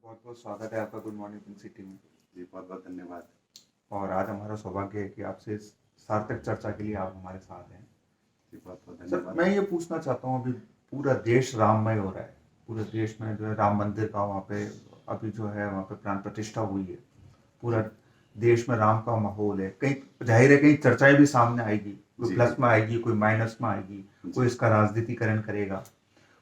बहुत बहुत स्वागत है आपका गुड मॉर्निंग पिंक सिटी में। जी, बहुत बहुत धन्यवाद। और आज हमारा सौभाग्य है कि आपसे इस सार्थक चर्चा के लिए आप हमारे साथ हैं। जी, बहुत बहुत सर, धन्यवाद। मैं ये पूछना चाहता हूँ, अभी पूरा देश राममय हो रहा है। पूरे देश में जो है राम मंदिर का वहाँ पे अभी जो है वहाँ पे प्राण प्रतिष्ठा हुई है। पूरा देश में राम का माहौल है। कहीं जाहिर है कहीं चर्चाएं भी सामने आएगी, कोई जी, प्लस जी। में आएगी, कोई माइनस में आएगी, कोई जी। इसका राजनीतिकरण करेगा,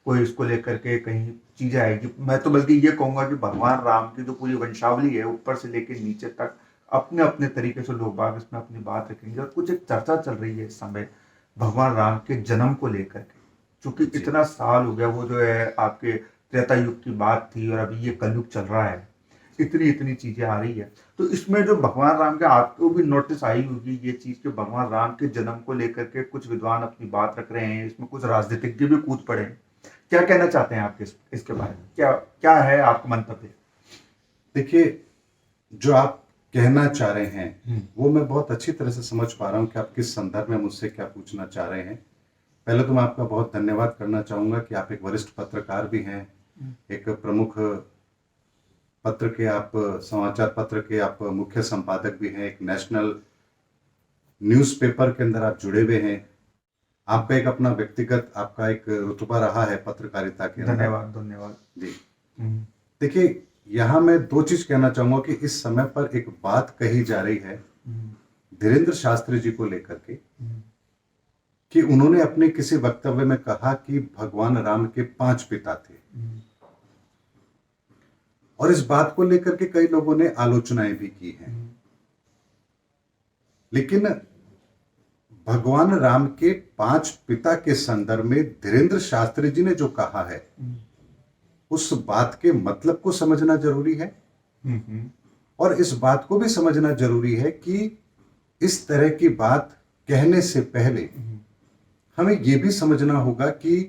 कोई इसको लेकर के कहीं चीजें आएगी। मैं तो बल्कि ये कहूंगा कि भगवान राम की जो पूरी वंशावली है ऊपर से लेकर नीचे तक अपने अपने तरीके से लोग बाग इसमें अपनी बात रखेंगे। और कुछ एक चर्चा चल रही है इस समय भगवान राम के जन्म को लेकर के, क्योंकि जी। इतना साल हो गया, वो जो है आपके त्रेता युग की बात थी और अभी ये कलयुग चल रहा है, इतनी इतनी चीजें आ रही है। तो इसमें जो भगवान राम के, आपको भी नोटिस आई होगी ये चीज कि भगवान राम के जन्म को लेकर के कुछ विद्वान अपनी बात रख रहे हैं, इसमें कुछ राजनीतिज्ञ भी कूद पड़े हैं। क्या कहना चाहते हैं आप इसके बारे में? क्या क्या है आपका मंतव्य? देखिए, जो आप कहना चाह रहे हैं वो मैं बहुत अच्छी तरह से समझ पा रहा हूँ कि आप किस संदर्भ में मुझसे क्या पूछना चाह रहे हैं। पहले तो मैं आपका बहुत धन्यवाद करना चाहूँगा कि आप एक वरिष्ठ पत्रकार भी हैं, एक प्रमुख पत्र के आप, समाचार पत्र के आप मुख्य संपादक भी हैं, एक नेशनल न्यूज़पेपर के अंदर आप जुड़े हुए हैं। आपका एक अपना व्यक्तिगत आपका एक रुतबा रहा है पत्रकारिता के अंदर। धन्यवाद धन्यवाद जी। देखिए, यहाँ मैं दो चीज कहना चाहूंगा कि इस समय पर एक बात कही जा रही है धीरेन्द्र शास्त्री जी को लेकर के, कि उन्होंने अपने किसी वक्तव्य में कहा कि भगवान राम के 5 पिता थे। और इस बात को लेकर के कई लोगों ने आलोचनाएं भी की हैं। लेकिन भगवान राम के 5 पिता के संदर्भ में धीरेन्द्र शास्त्री जी ने जो कहा है, उस बात के मतलब को समझना जरूरी है। और इस बात को भी समझना जरूरी है कि इस तरह की बात कहने से पहले हमें यह भी समझना होगा कि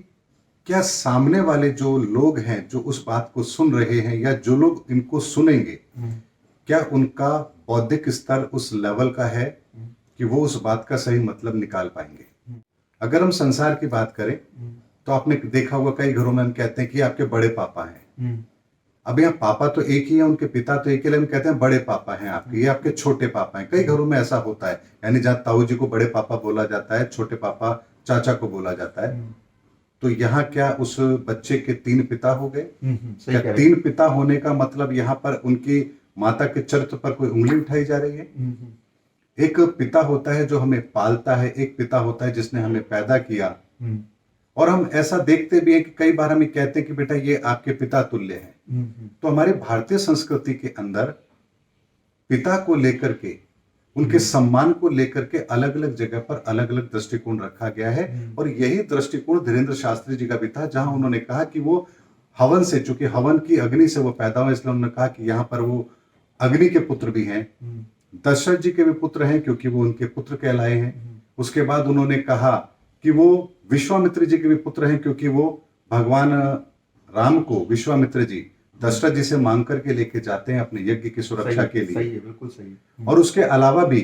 क्या सामने वाले जो लोग हैं, जो उस बात को सुन रहे हैं, या जो लोग इनको सुनेंगे, क्या उनका बौद्धिक स्तर उस लेवल का है कि वो उस बात का सही मतलब निकाल पाएंगे। अगर हम संसार की बात करें तो आपने देखा होगा कई घरों में हम कहते हैं कि आपके बड़े पापा हैं। अब यहाँ पापा तो एक ही है, उनके पिता तो एक ही, लेकिन कहते हैं बड़े पापा हैं आपके, ये आपके छोटे पापा हैं। कई घरों में ऐसा होता है, यानी जहां ताऊ जी को बड़े पापा बोला जाता है, छोटे पापा चाचा को बोला जाता है। तो यहाँ क्या उस बच्चे के 3 पिता हो गए? क्या 3 पिता होने का मतलब यहाँ पर उनकी माता के चरित्र पर कोई उंगली उठाई जा रही है? एक पिता होता है जो हमें पालता है, एक पिता होता है जिसने हमें पैदा किया। और हम ऐसा देखते भी हैं कि कई बार हम ये कहते हैं कि बेटा ये आपके पिता तुल्य हैं। तो हमारे भारतीय संस्कृति के अंदर पिता को लेकर के, उनके सम्मान को लेकर के अलग अलग जगह पर अलग अलग दृष्टिकोण रखा गया है। और यही दृष्टिकोण धीरेन्द्र शास्त्री जी का भी था, जहां उन्होंने कहा कि वो हवन से, चूंकि हवन की अग्नि से वो पैदा हुए, इसलिए उन्होंने कहा कि यहाँ पर वो अग्नि के पुत्र भी हैं। दशरथ जी के भी पुत्र हैं क्योंकि वो उनके पुत्र कहलाए हैं। उसके बाद उन्होंने कहा कि वो विश्वामित्र जी के भी पुत्र हैं क्योंकि वो भगवान राम को विश्वामित्र जी दशरथ जी से मांग करके लेके जाते हैं अपने यज्ञ की सुरक्षा के लिए। सही है, बिल्कुल सही है। और उसके अलावा भी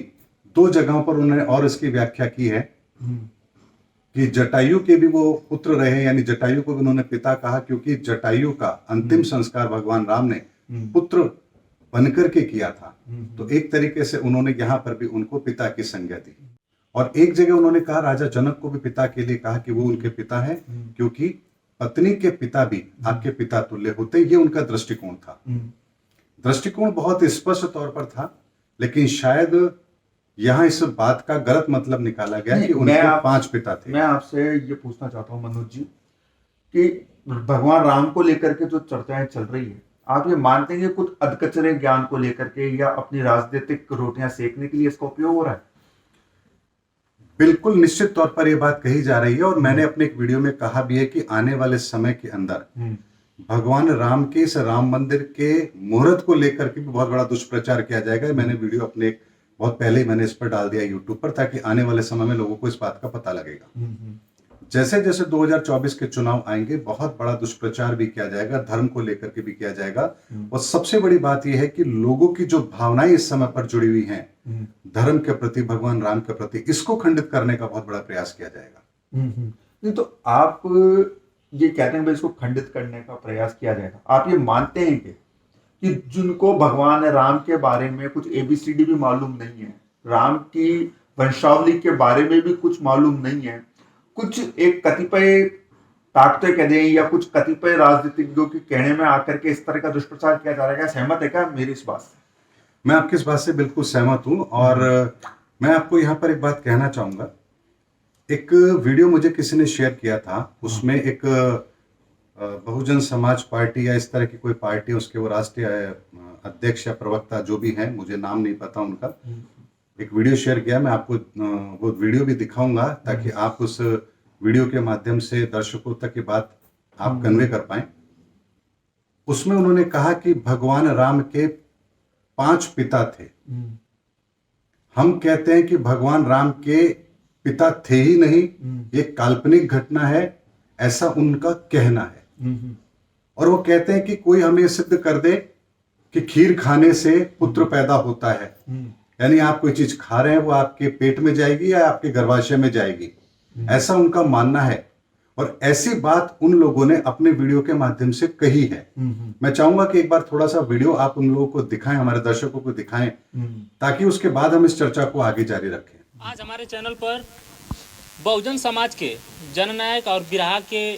2 जगहों पर उन्होंने और इसकी व्याख्या की है कि जटायु के भी वो पुत्र रहे, यानी जटायु को भी उन्होंने पिता कहा क्योंकि जटायु का अंतिम संस्कार भगवान राम ने पुत्र बनकर के किया था। तो एक तरीके से उन्होंने यहाँ पर भी उनको पिता की संज्ञा दी। और एक जगह उन्होंने कहा, राजा जनक को भी पिता के लिए कहा कि वो उनके पिता हैं क्योंकि पत्नी के पिता भी आपके पिता तुल्य होते। ये उनका दृष्टिकोण था। दृष्टिकोण बहुत स्पष्ट तौर पर था, लेकिन शायद यहाँ इस बात का गलत मतलब निकाला गया कि उनके 5 पिता थे। मैं आपसे ये पूछना चाहता हूँ मनोज जी कि भगवान राम को लेकर के जो चर्चाएं चल रही है, आप ये मानते हैं कि कुछ अधकचरे ज्ञान को लेकर के या अपनी राजनीतिक रोटियां सेकने के लिए इसका उपयोग हो रहा है? बिल्कुल निश्चित तौर पर यह बात कही जा रही है। और मैंने अपने एक वीडियो में कहा भी है कि आने वाले समय के अंदर भगवान राम के इस राम मंदिर के मुहूर्त को लेकर के भी बहुत बड़ा दुष्प्रचार किया जाएगा। मैंने वीडियो अपने बहुत पहले ही मैंने इस पर डाल दिया यूट्यूब पर, ताकि आने वाले समय में लोगों को इस बात का पता लगेगा। जैसे जैसे 2024 के चुनाव आएंगे, बहुत बड़ा दुष्प्रचार भी किया जाएगा, धर्म को लेकर के भी किया जाएगा। और सबसे बड़ी बात यह है कि लोगों की जो भावनाएं इस समय पर जुड़ी हुई हैं धर्म के प्रति, भगवान राम के प्रति, इसको खंडित करने का बहुत बड़ा प्रयास किया जाएगा। नहीं तो आप ये कहते हैं भाई इसको खंडित करने का प्रयास किया जाएगा, आप ये मानते हैं कि कि जिनको भगवान राम के बारे में कुछ एबीसीडी भी मालूम नहीं है, राम की वंशावली के बारे में भी कुछ मालूम नहीं है, कुछ एक कतिपय ताकतें कह दें या कुछ कतिपय राजनीतिज्ञों के कहने में आकर के इस तरह का दुष्प्रचार किया जा रहा है? क्या सहमत है क्या मेरी इस बात से? मैं आपकी इस बात से बिल्कुल सहमत हूं और मैं आपको यहाँ पर एक बात कहना चाहूंगा। एक वीडियो मुझे किसी ने शेयर किया था, उसमें एक बहुजन समाज पार्टी या इस तरह की कोई पार्टी, उसके वो राष्ट्रीय अध्यक्ष या प्रवक्ता जो भी हैं, मुझे नाम नहीं पता उनका, एक वीडियो शेयर किया। मैं आपको वो वीडियो भी दिखाऊंगा ताकि आप उस वीडियो के माध्यम से दर्शकों तक की बात आप कन्वे कर पाए। उसमें उन्होंने कहा कि भगवान राम के 5 पिता थे। हम कहते हैं कि भगवान राम के पिता थे ही नहीं, ये काल्पनिक घटना है, ऐसा उनका कहना है। और वो कहते हैं कि कोई हमें सिद्ध कर दे कि खीर खाने से पुत्र पैदा होता है, यानी आप कोई चीज खा रहे हैं वो आपके पेट में जाएगी या आपके गर्भाशय में जाएगी, ऐसा उनका मानना है। और ऐसी बात उन लोगों ने अपने वीडियो के माध्यम से कही है। मैं चाहूंगा कि एक बार थोड़ा सा वीडियो आप उन लोगों को दिखाएं, हमारे दर्शकों को दिखाएं, ताकि उसके बाद हम इस चर्चा को आगे जारी रखें। आज हमारे चैनल पर बहुजन समाज के जननायक और बिरहा के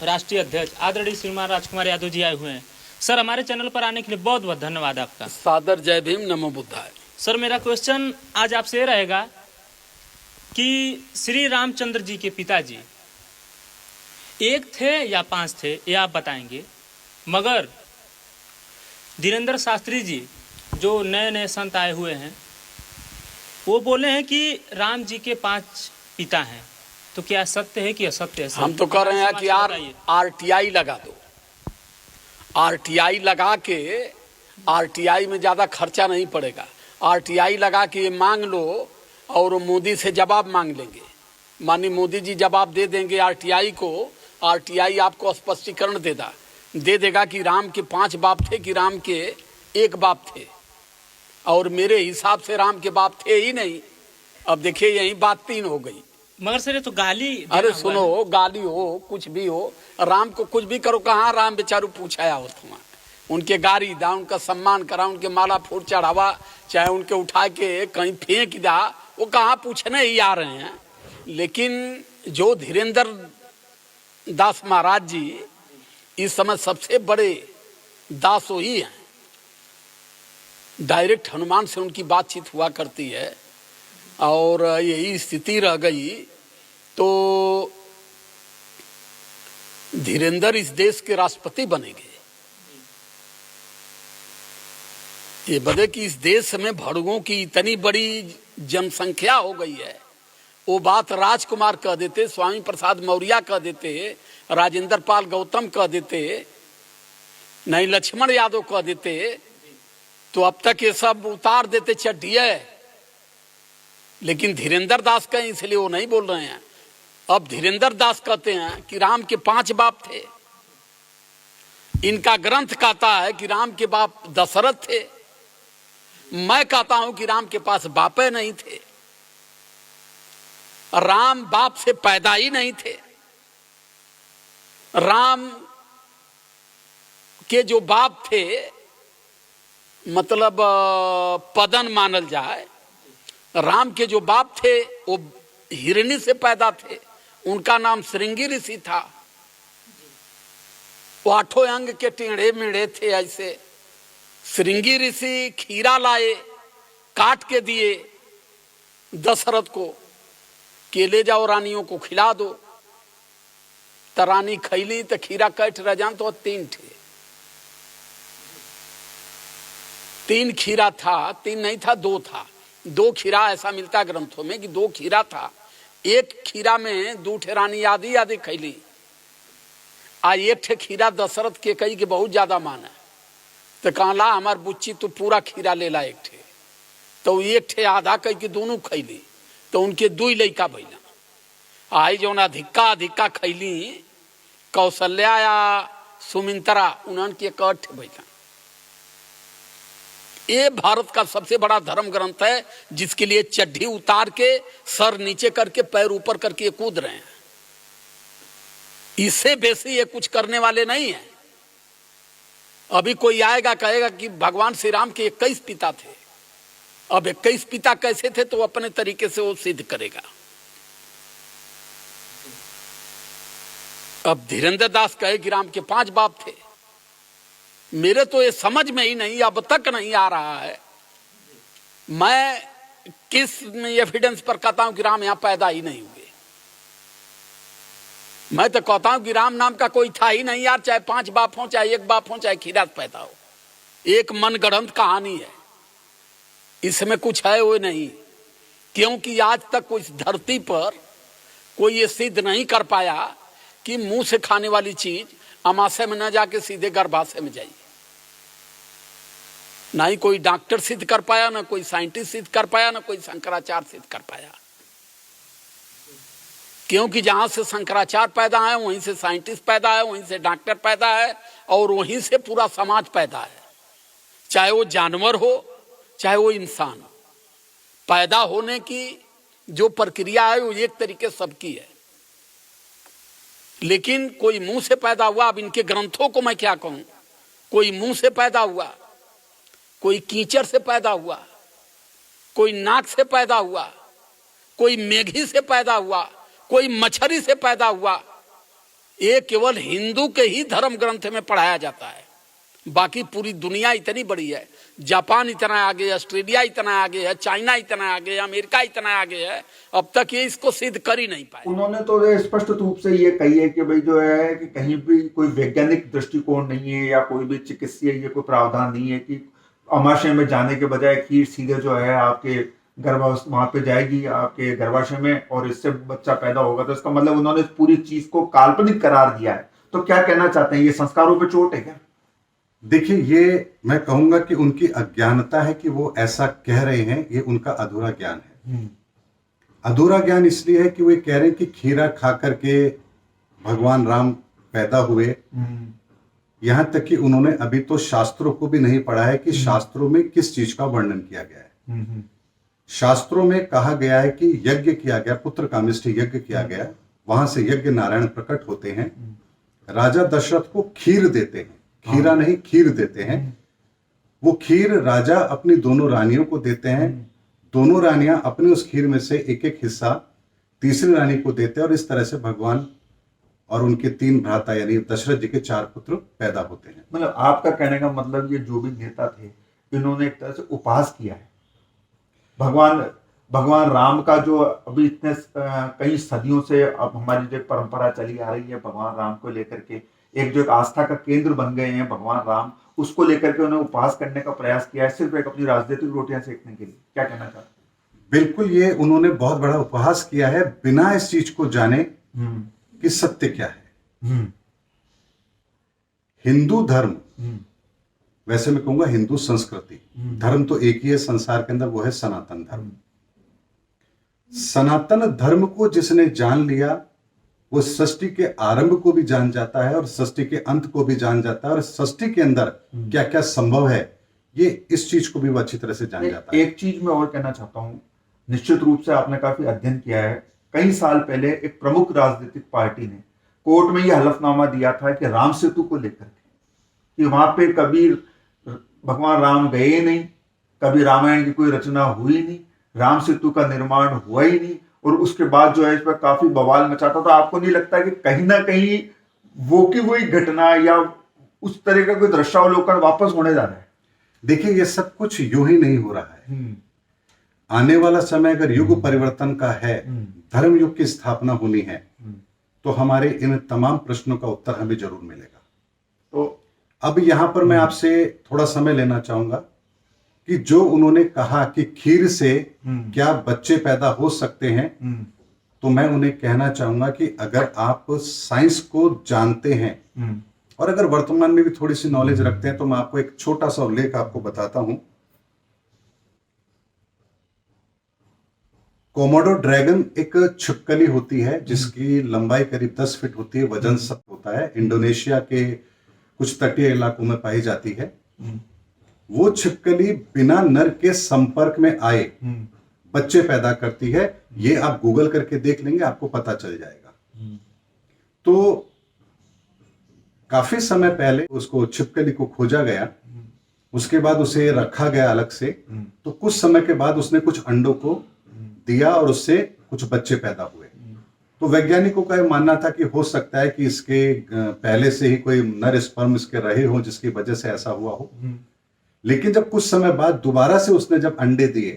राष्ट्रीय अध्यक्ष आदरणीय श्रीमान राजकुमार यादव जी आए हुए हैं। सर, हमारे चैनल पर आने के लिए बहुत बहुत धन्यवाद आपका। सादर जय भीम, नमो बुद्धाय। सर, मेरा क्वेश्चन आज आपसे ये रहेगा कि श्री रामचंद्र जी के पिताजी एक थे या 5 थे, ये आप बताएंगे। मगर धीरेन्द्र शास्त्री जी जो नए नए संत आए हुए हैं, वो बोले हैं कि राम जी के 5 पिता हैं। तो क्या सत्य है कि असत्य है? हम तो कह रहे हैं कि यार आरटीआई लगा दो। आरटीआई लगा के, आरटीआई में ज़्यादा खर्चा नहीं पड़ेगा। आरटीआई लगा के ये मांग लो और मोदी से जवाब मांग लेंगे। माननीय मोदी जी जवाब दे देंगे आरटीआई को। आरटीआई आपको स्पष्टीकरण दे देगा कि राम के 5 बाप थे कि राम के 1 बाप थे। और मेरे हिसाब से राम के बाप थे ही नहीं। अब देखिए, यही बात 3 हो गई। मगर सर, ये तो गाली। अरे सुनो, गाली हो कुछ भी हो, राम को कुछ भी करो, कहाँ राम बेचारू पूछाया हो तुम्हारा। उनके गाड़ी दा, उनका सम्मान करा, उनके माला फूल चढ़ावा, चाहे उनके उठा के कहीं फेंक दा, वो कहाँ पूछने ही आ रहे हैं। लेकिन जो धीरेन्द्र दास महाराज जी इस समय सबसे बड़े दास वही हैं। डायरेक्ट हनुमान से उनकी बातचीत हुआ करती है और यही स्थिति रह गई। तो धीरेन्द्र इस देश के राष्ट्रपति बनेंगे। ये बदे कि इस देश में भड़ुओं की इतनी बड़ी जनसंख्या हो गई है। वो बात राजकुमार कह देते, स्वामी प्रसाद मौर्य कह देते, राजेंद्र पाल गौतम कह देते, नहीं लक्ष्मण यादव कह देते, तो अब तक ये सब उतार देते चड्ढिए। लेकिन धीरेन्द्र दास कहें इसलिए वो नहीं बोल रहे हैं। अब धीरेन्द्र दास कहते हैं कि राम के 5 बाप थे। इनका ग्रंथ कहता है कि राम के बाप दशरथ थे। मैं कहता हूं कि राम के पास बापे नहीं थे। राम बाप से पैदा ही नहीं थे। राम के जो बाप थे, मतलब पदन मानल जाए, राम के जो बाप थे वो हिरणी से पैदा थे। उनका नाम श्रृंगी ऋषि था। वो 8 अंग के टेढ़े मेढ़े थे ऐसे। श्रृंगी ऋषि खीरा लाए, काट के दिए दशरथ को कि ले जाओ रानियों को खिला दो। तो रानी खैली तो खीरा कट रह जान तो 3 थे। 3 खीरा था, 3 नहीं था, 2 था। 2 खीरा ऐसा मिलता ग्रंथों में कि 2 खीरा था। 1 खीरा में 2 ठे रानी आदि खैली। आ 1 ठे खीरा दशरथ के कही के बहुत ज्यादा मान है। तो कहला हमार बुच्ची तू पूरा खीरा ले ला 1 ठे। तो 1 ठे आधा कही के दोनों खैली। तो उनके 2 लड़का भैला। आई जो अधिका खैली कौशल्या या सुमिंत्रा, उन्होंने 1 ठे भैला। ये भारत का सबसे बड़ा धर्म ग्रंथ है, जिसके लिए चड्ढी उतार के सर नीचे करके पैर ऊपर करके कूद रहे हैं। इससे बेसी ये कुछ करने वाले नहीं है। अभी कोई आएगा कहेगा कि भगवान श्री राम के 21 पिता थे। अब 21 पिता कैसे थे तो वो अपने तरीके से वो सिद्ध करेगा। अब धीरेन्द्र दास कहे कि राम के 5 बाप थे। मेरे तो ये समझ में ही नहीं, अब तक नहीं आ रहा है मैं किस एविडेंस पर कहता हूं कि राम यहां पैदा ही नहीं हुए। मैं तो कहता हूं कि राम नाम का कोई था ही नहीं यार, चाहे 5 बाप हो, चाहे 1 बाप हो, चाहे खीरा पैदा हो। एक मनगढ़ंत कहानी है, इसमें कुछ है वो नहीं। क्योंकि आज तक कोई धरती पर कोई ये सिद्ध नहीं कर पाया कि मुंह से खाने वाली चीज अमाशय में न जाके सीधे गर्भाशय में जाइए। ना ही कोई डॉक्टर सिद्ध कर पाया, ना कोई साइंटिस्ट सिद्ध कर पाया, ना कोई शंकराचार्य सिद्ध कर पाया। क्योंकि जहां से शंकराचार्य पैदा है वहीं से साइंटिस्ट पैदा है, वहीं से डॉक्टर पैदा है और वहीं से पूरा समाज पैदा है। चाहे वो जानवर हो चाहे वो इंसान हो, पैदा होने की जो प्रक्रिया है वो एक तरीके सबकी है। लेकिन कोई मुंह से पैदा हुआ, अब इनके ग्रंथों को मैं क्या कहूं, कोई मुंह से पैदा हुआ, कोई कीचड़ से पैदा हुआ, कोई नाक से पैदा हुआ, कोई मेघी से पैदा हुआ, कोई मछली से पैदा हुआ। ये केवल हिंदू के ही धर्म ग्रंथ में पढ़ाया जाता है। बाकी पूरी दुनिया इतनी बड़ी है, जापान इतना आगे, ऑस्ट्रेलिया इतना आगे है, चाइना इतना आगे है, अमेरिका इतना आगे है, अब तक ये इसको सिद्ध कर ही नहीं पाए। उन्होंने तो ये स्पष्ट रूप से ये कही है कि भाई जो है कि कहीं भी कोई वैज्ञानिक दृष्टिकोण नहीं है या कोई भी चिकित्सीय ये कोई प्रावधान नहीं है कि अमाशय में जाने के बजाय खीर सीधे जो है आपके गर्भाशय वहां पे जाएगी आपके गर्भाशय में और इससे बच्चा पैदा होगा। तो इसका मतलब उन्होंने इस पूरी चीज को काल्पनिक करार दिया है। तो क्या कहना चाहते हैं, ये संस्कारों पे चोट है क्या? देखिए, ये मैं कहूंगा कि उनकी अज्ञानता है कि वो ऐसा कह रहे हैं, ये उनका अधूरा ज्ञान है। अधूरा ज्ञान इसलिए है कि वो कह रहे हैं कि खीरा खा करके भगवान राम पैदा हुए। यहां तक कि उन्होंने अभी तो शास्त्रों को भी नहीं पढ़ा है कि शास्त्रों में किस चीज का वर्णन किया गया है। शास्त्रों में कहा गया है कि यज्ञ किया गया, पुत्र कामिष्ठ यज्ञ किया गया, वहां से यज्ञ नारायण प्रकट होते हैं, राजा दशरथ को खीर देते हैं, खीरा नहीं खीर देते हैं। वो खीर राजा अपनी दोनों रानियों को देते हैं, दोनों रानियां अपने उस खीर में से एक एक हिस्सा तीसरी रानी को देते हैं और इस तरह से भगवान और उनके 3 भ्राता यानी दशरथ जी के 4 पुत्र पैदा होते हैं। मतलब आपका कहने का मतलब ये जो भी नेता थे इन्होंने एक तरह से उपहास किया है भगवान राम का, जो अभी इतने कई सदियों से अब हमारी जो परंपरा चली आ रही है भगवान राम को लेकर के, एक जो एक आस्था का केंद्र बन गए हैं भगवान राम, उसको लेकर के उन्हें उपहास करने का प्रयास किया है सिर्फ एक अपनी राजनीतिक रोटियां सेकने के लिए। क्या कहना चाहते हैं? बिल्कुल, ये उन्होंने बहुत बड़ा उपहास किया है बिना इस चीज को जाने कि सत्य क्या है। हिंदू धर्म, वैसे मैं कहूंगा हिंदू संस्कृति, धर्म तो एक ही है संसार के अंदर, वो है सनातन धर्म। सनातन धर्म को जिसने जान लिया वो सृष्टि के आरंभ को भी जान जाता है और सृष्टि के अंत को भी जान जाता है और सृष्टि के अंदर क्या क्या संभव है ये इस चीज को भी वो अच्छी तरह से जान जाता है। एक चीज मैं और कहना चाहता हूँ, निश्चित रूप से आपने काफी अध्ययन किया है। कई साल पहले एक प्रमुख राजनीतिक पार्टी ने कोर्ट में यह हलफनामा दिया था कि राम सेतु को लेकर के, कि वहां पे कभी भगवान राम गए नहीं, कभी रामायण की कोई रचना हुई नहीं, राम सेतु का निर्माण हुआ ही नहीं, और उसके बाद जो है इस पर काफी बवाल मचा था। तो आपको नहीं लगता कि कहीं ना कहीं वो की वही घटना या उस तरह का कोई दृश्यावलोकन वापस होने जा रहा है? देखिए, ये सब कुछ यूं ही नहीं हो रहा है। आने वाला समय अगर युग परिवर्तन का है, धर्म युग की स्थापना होनी है, तो हमारे इन तमाम प्रश्नों का उत्तर हमें जरूर मिलेगा। तो अब यहां पर मैं आपसे थोड़ा समय लेना चाहूंगा कि जो उन्होंने कहा कि खीर से क्या बच्चे पैदा हो सकते हैं, तो मैं उन्हें कहना चाहूंगा कि अगर आप साइंस को जानते हैं और अगर वर्तमान में भी थोड़ी सी नॉलेज रखते हैं, तो मैं आपको एक छोटा सा उल्लेख आपको बताता हूं। कोमोडो ड्रैगन एक छिपकली होती है जिसकी लंबाई करीब 10 फीट होती है, वजन 7 होता है, इंडोनेशिया के कुछ तटीय इलाकों में पाई जाती है। वो छिपकली बिना नर के संपर्क में आए बच्चे पैदा करती है। ये आप गूगल करके देख लेंगे, आपको पता चल जाएगा। तो काफी समय पहले उसको छिपकली को खोजा गया, उसके बाद उसे रखा गया अलग से, तो कुछ समय के बाद उसने कुछ अंडों को दिया और उससे कुछ बच्चे पैदा हुए। तो वैज्ञानिकों का यह मानना था कि हो सकता है कि इसके पहले से ही कोई नर स्पर्म इसके रहे हो जिसकी वजह से ऐसा हुआ हो। लेकिन जब कुछ समय बाद दोबारा से उसने जब अंडे दिए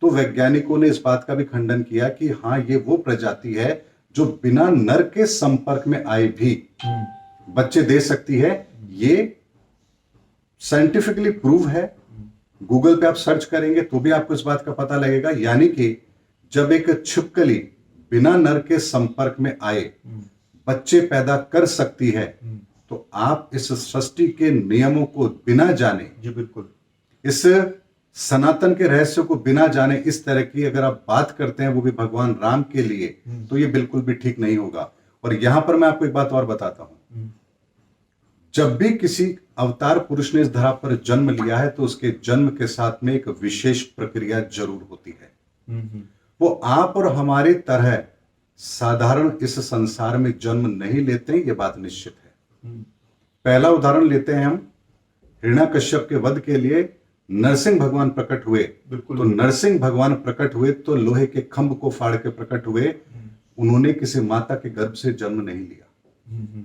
तो वैज्ञानिकों ने इस बात का भी खंडन किया कि हाँ, ये वो प्रजाति है जो बिना नर के संपर्क में आए भी बच्चे दे सकती है। ये साइंटिफिकली प्रूव है। गूगल पे आप सर्च करेंगे तो भी आपको इस बात का पता लगेगा। यानी कि जब एक छिपकली बिना नर के संपर्क में आए बच्चे पैदा कर सकती है, तो आप इस सृष्टि के नियमों को बिना जाने, जी बिल्कुल, इस सनातन के रहस्य को बिना जाने इस तरह की अगर आप बात करते हैं, वो भी भगवान राम के लिए, तो ये बिल्कुल भी ठीक नहीं होगा। और यहां पर मैं आपको एक बात और बताता हूं, जब भी किसी अवतार पुरुष ने इस धरा पर जन्म लिया है तो उसके जन्म के साथ में एक विशेष प्रक्रिया जरूर होती है। वो आप और हमारी तरह साधारण इस संसार में जन्म नहीं लेते हैं, ये बात निश्चित है। पहला उदाहरण लेते हैं हम, हिरण्याकश्यप के वध के लिए नरसिंह भगवान प्रकट हुए। बिल्कुल। तो नरसिंह भगवान प्रकट हुए तो लोहे के खंभ को फाड़ के प्रकट हुए, उन्होंने किसी माता के गर्भ से जन्म नहीं लिया।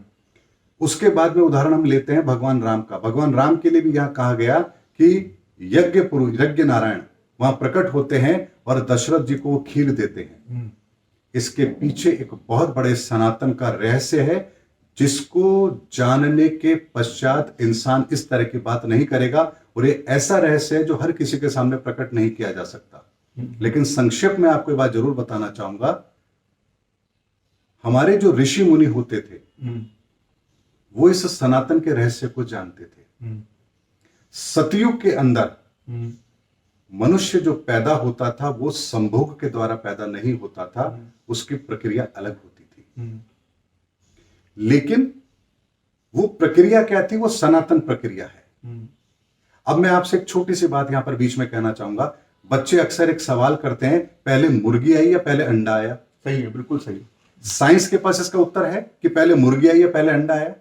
उसके बाद में उदाहरण हम लेते हैं भगवान राम का। भगवान राम के लिए भी यहां कहा गया कि यज्ञ पुरुष, यज्ञ नारायण वहां प्रकट होते हैं और दशरथ जी को वो खीर देते हैं। इसके पीछे एक बहुत बड़े सनातन का रहस्य है, जिसको जानने के पश्चात इंसान इस तरह की बात नहीं करेगा। और ये ऐसा रहस्य है जो हर किसी के सामने प्रकट नहीं किया जा सकता। लेकिन संक्षेप में आपको ये बात जरूर बताना चाहूंगा, हमारे जो ऋषि मुनि होते थे वो इस सनातन के रहस्य को जानते थे। सतयुग के अंदर मनुष्य जो पैदा होता था वो संभोग के द्वारा पैदा नहीं होता था, उसकी प्रक्रिया अलग होती थी। लेकिन वो प्रक्रिया क्या थी? वो सनातन प्रक्रिया है। अब मैं आपसे एक छोटी सी बात यहां पर बीच में कहना चाहूंगा। बच्चे अक्सर एक सवाल करते हैं, पहले मुर्गी आई या पहले अंडा आया? सही है, बिल्कुल सही। साइंस के पास इसका उत्तर है कि पहले मुर्गी आई या पहले अंडा आया।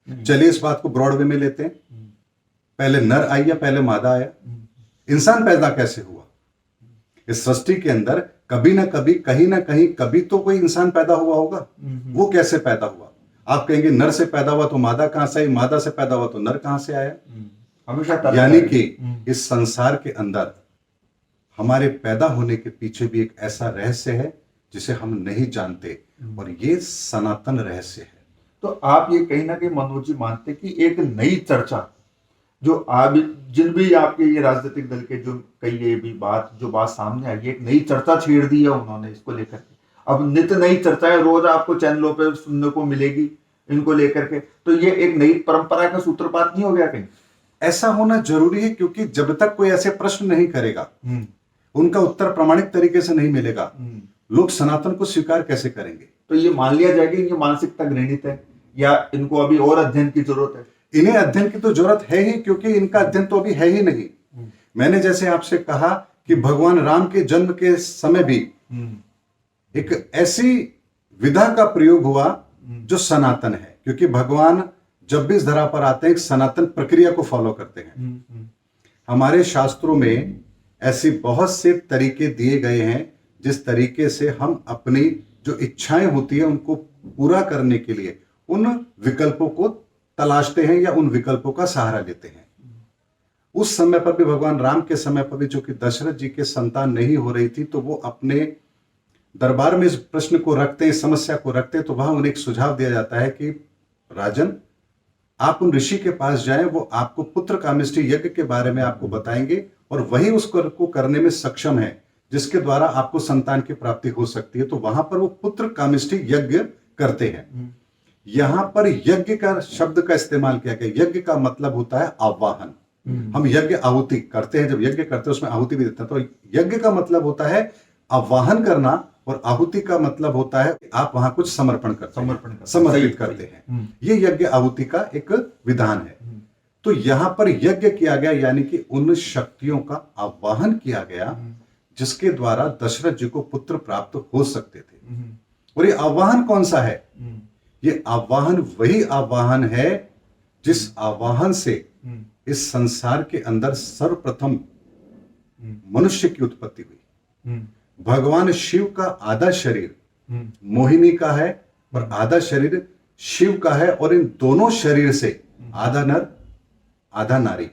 चलिए इस बात को ब्रॉड वे में लेते हैं, पहले नर आई या पहले मादा आया? इंसान पैदा कैसे हुआ? इस सृष्टि के अंदर कभी ना कभी, कहीं ना कहीं, कभी तो कोई इंसान पैदा हुआ होगा। वो कैसे पैदा हुआ? आप कहेंगे नर से पैदा हुआ तो मादा कहां से आई, मादा से पैदा हुआ तो नर कहां से आया? हमेशा यानी कि इस संसार के अंदर हमारे पैदा होने के पीछे भी एक ऐसा रहस्य है जिसे हम नहीं जानते, और ये सनातन रहस्य है। तो आप ये कहीं ना कहीं मनोज जी मानते कि एक नई चर्चा जो आप जिन भी आपके ये राजनीतिक दल के जो कई ये भी बात जो बात सामने आई, एक नई चर्चा छेड़ दी है उन्होंने इसको लेकर के। अब नित्य नई चर्चाएं रोज आपको चैनलों पे सुनने को मिलेगी इनको लेकर के, तो ये एक नई परंपरा का सूत्रपात नहीं हो गया कहीं? ऐसा होना जरूरी है, क्योंकि जब तक कोई ऐसे प्रश्न नहीं करेगा, उनका उत्तर प्रामाणिक तरीके से नहीं मिलेगा, लोग सनातन को स्वीकार कैसे करेंगे? तो ये मान लिया जाएगा कि ये मानसिकता घृणित है या इनको अभी और अध्ययन की जरूरत है? इन्हें अध्ययन की तो जरूरत है ही, क्योंकि इनका अध्ययन तो अभी है ही नहीं। मैंने जैसे आपसे कहा कि भगवान राम के जन्म के समय भी एक ऐसी विधा का प्रयोग हुआ जो सनातन है, क्योंकि भगवान जब भी इस धरा पर आते हैं एक सनातन प्रक्रिया को फॉलो करते हैं। हमारे शास्त्रों में ऐसे बहुत से तरीके दिए गए हैं जिस तरीके से हम अपनी जो इच्छाएं होती है उनको पूरा करने के लिए उन विकल्पों को तलाशते हैं या उन विकल्पों का सहारा लेते हैं। उस समय पर भी, भगवान राम के समय पर भी, जो कि दशरथ जी के संतान नहीं हो रही थी, तो वो अपने दरबार में इस प्रश्न को रखते हैं, इस समस्या को रखते हैं। तो वहां उन्हें एक सुझाव दिया जाता है कि राजन, आप उन ऋषि के पास जाएं, वो आपको पुत्र कामेष्टि यज्ञ के बारे में आपको बताएंगे और वही उसको करने में सक्षम है जिसके द्वारा आपको संतान की प्राप्ति हो सकती है। तो वहां पर वो पुत्र कामेष्टि यज्ञ करते हैं। यहां पर यज्ञ का शब्द का इस्तेमाल किया गया। यज्ञ का मतलब होता है आवाहन। हम यज्ञ आहुति करते हैं, जब यज्ञ करते हैं उसमें आहुति भी देते हैं। तो यज्ञ का मतलब होता है आवाहन करना, और आहुति का मतलब होता है आप वहां कुछ समर्पित करते हैं। ये यज्ञ आहुति का एक विधान है। तो यहां पर यज्ञ किया गया, यानी कि उन शक्तियों का आवाहन किया गया जिसके द्वारा दशरथ जी को पुत्र प्राप्त हो सकते थे। और ये आवाहन कौन सा है? ये आवाहन वही आवाहन है जिस आवाहन से इस संसार के अंदर सर्वप्रथम मनुष्य की उत्पत्ति हुई। भगवान शिव का आधा शरीर मोहिनी का है और आधा शरीर शिव का है, और इन दोनों शरीर से आधा नर आधा नारी,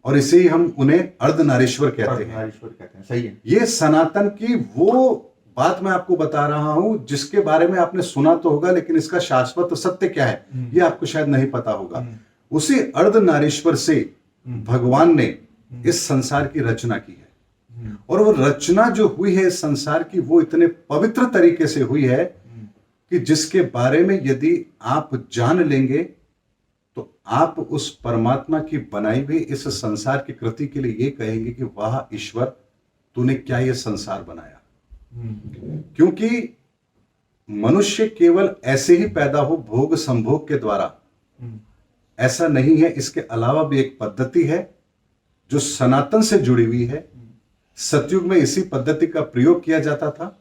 और इसे ही हम उन्हें अर्धनारीश्वर कहते हैं। अर्धनारीश्वर कहते हैं, सही है। ये सनातन की वो बात मैं आपको बता रहा हूं जिसके बारे में आपने सुना तो होगा, लेकिन इसका शाश्वत सत्य क्या है ये आपको शायद नहीं पता होगा। उसी अर्धनारीश्वर से भगवान ने इस संसार की रचना की है, और वो रचना जो हुई है इस संसार की वो इतने पवित्र तरीके से हुई है कि जिसके बारे में यदि आप जान लेंगे तो आप उस परमात्मा की बनाई हुई इस संसार की कृति के लिए ये कहेंगे कि वाह ईश्वर, तूने क्या ये संसार बनाया। क्योंकि मनुष्य केवल ऐसे ही पैदा हो भोग संभोग के द्वारा, ऐसा नहीं है। इसके अलावा भी एक पद्धति है जो सनातन से जुड़ी हुई है। सतयुग में इसी पद्धति का प्रयोग किया जाता था,